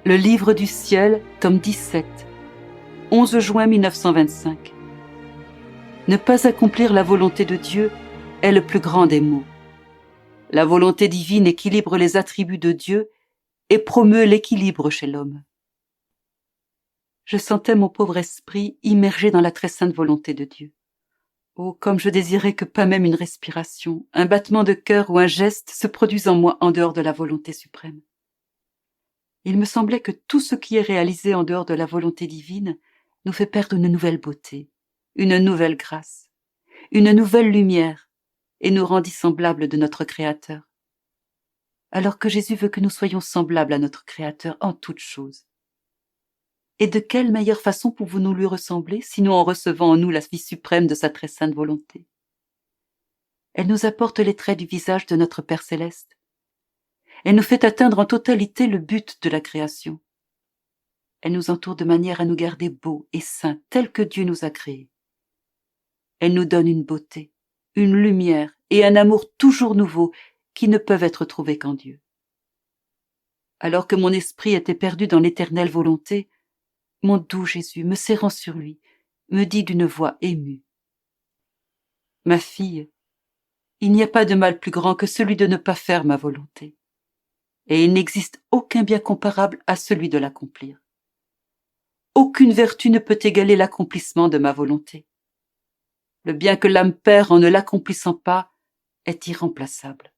Le livre du ciel, tome 17, 11 juin 1925. Ne pas accomplir la volonté de Dieu est le plus grand des maux. La volonté divine équilibre les attributs de Dieu et promeut l'équilibre chez l'homme. Je sentais mon pauvre esprit immergé dans la très sainte volonté de Dieu. Oh, comme je désirais que pas même une respiration, un battement de cœur ou un geste se produise en moi en dehors de la volonté suprême. Il me semblait que tout ce qui est réalisé en dehors de la volonté divine nous fait perdre une nouvelle beauté, une nouvelle grâce, une nouvelle lumière, et nous rendit semblables de notre Créateur. Alors que Jésus veut que nous soyons semblables à notre Créateur en toutes choses. Et de quelle meilleure façon pouvons-nous lui ressembler, sinon en recevant en nous la vie suprême de sa très sainte volonté? Elle nous apporte les traits du visage de notre Père céleste. Elle nous fait atteindre en totalité le but de la création. Elle nous entoure de manière à nous garder beaux et saints tels que Dieu nous a créés. Elle nous donne une beauté, une lumière et un amour toujours nouveaux qui ne peuvent être trouvés qu'en Dieu. Alors que mon esprit était perdu dans l'éternelle volonté, mon doux Jésus, me serrant sur lui, me dit d'une voix émue: « Ma fille, il n'y a pas de mal plus grand que celui de ne pas faire ma volonté, et il n'existe aucun bien comparable à celui de l'accomplir. Aucune vertu ne peut égaler l'accomplissement de ma volonté. Le bien que l'âme perd en ne l'accomplissant pas est irremplaçable.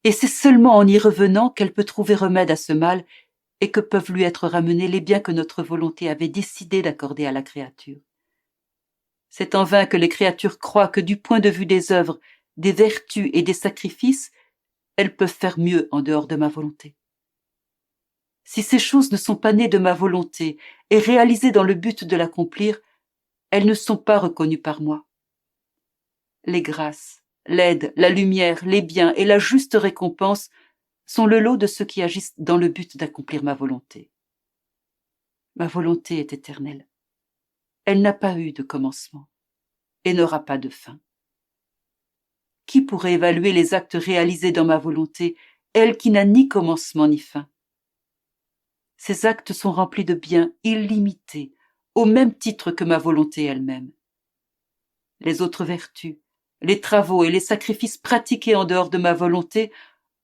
Et c'est seulement en y revenant qu'elle peut trouver remède à ce mal et que peuvent lui être ramenés les biens que notre volonté avait décidé d'accorder à la créature. C'est en vain que les créatures croient que du point de vue des œuvres, des vertus et des sacrifices, elles peuvent faire mieux en dehors de ma volonté. Si ces choses ne sont pas nées de ma volonté et réalisées dans le but de l'accomplir, elles ne sont pas reconnues par moi. Les grâces, l'aide, la lumière, les biens et la juste récompense sont le lot de ceux qui agissent dans le but d'accomplir ma volonté. Ma volonté est éternelle. Elle n'a pas eu de commencement et n'aura pas de fin. Qui pourrait évaluer les actes réalisés dans ma volonté, elle qui n'a ni commencement ni fin? Ces actes sont remplis de biens illimités, au même titre que ma volonté elle-même. Les autres vertus, les travaux et les sacrifices pratiqués en dehors de ma volonté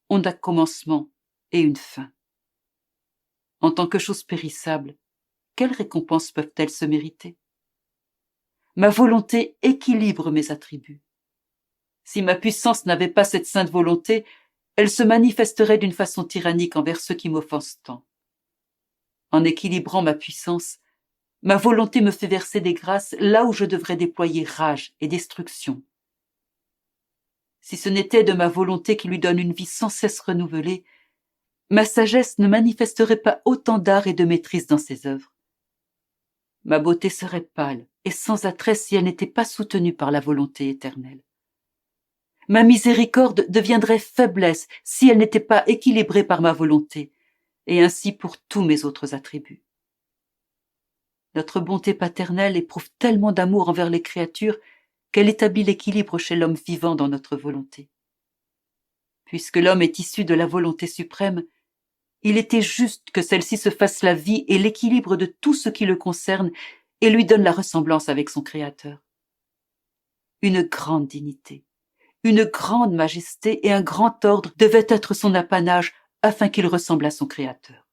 ont un commencement et une fin. En tant que choses périssables, quelles récompenses peuvent-elles se mériter? Ma volonté équilibre mes attributs. Si ma puissance n'avait pas cette sainte volonté, elle se manifesterait d'une façon tyrannique envers ceux qui m'offensent tant. En équilibrant ma puissance, ma volonté me fait verser des grâces là où je devrais déployer rage et destruction. Si ce n'était de ma volonté qui lui donne une vie sans cesse renouvelée, ma sagesse ne manifesterait pas autant d'art et de maîtrise dans ses œuvres. Ma beauté serait pâle et sans attrait si elle n'était pas soutenue par la volonté éternelle. Ma miséricorde deviendrait faiblesse si elle n'était pas équilibrée par ma volonté, et ainsi pour tous mes autres attributs. Notre bonté paternelle éprouve tellement d'amour envers les créatures qu'elle établit l'équilibre chez l'homme vivant dans notre volonté. Puisque l'homme est issu de la volonté suprême, il était juste que celle-ci se fasse la vie et l'équilibre de tout ce qui le concerne et lui donne la ressemblance avec son Créateur. Une grande dignité, une grande majesté et un grand ordre devaient être son apanage afin qu'il ressemble à son Créateur.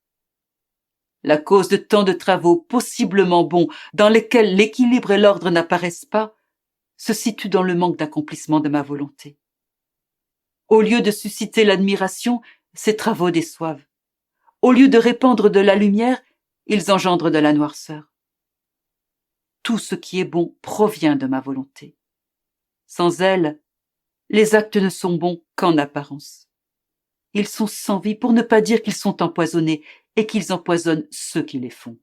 La cause de tant de travaux possiblement bons dans lesquels l'équilibre et l'ordre n'apparaissent pas se situe dans le manque d'accomplissement de ma volonté. Au lieu de susciter l'admiration, ces travaux déçoivent. Au lieu de répandre de la lumière, ils engendrent de la noirceur. Tout ce qui est bon provient de ma volonté. Sans elle, les actes ne sont bons qu'en apparence. Ils sont sans vie pour ne pas dire qu'ils sont empoisonnés et qu'ils empoisonnent ceux qui les font.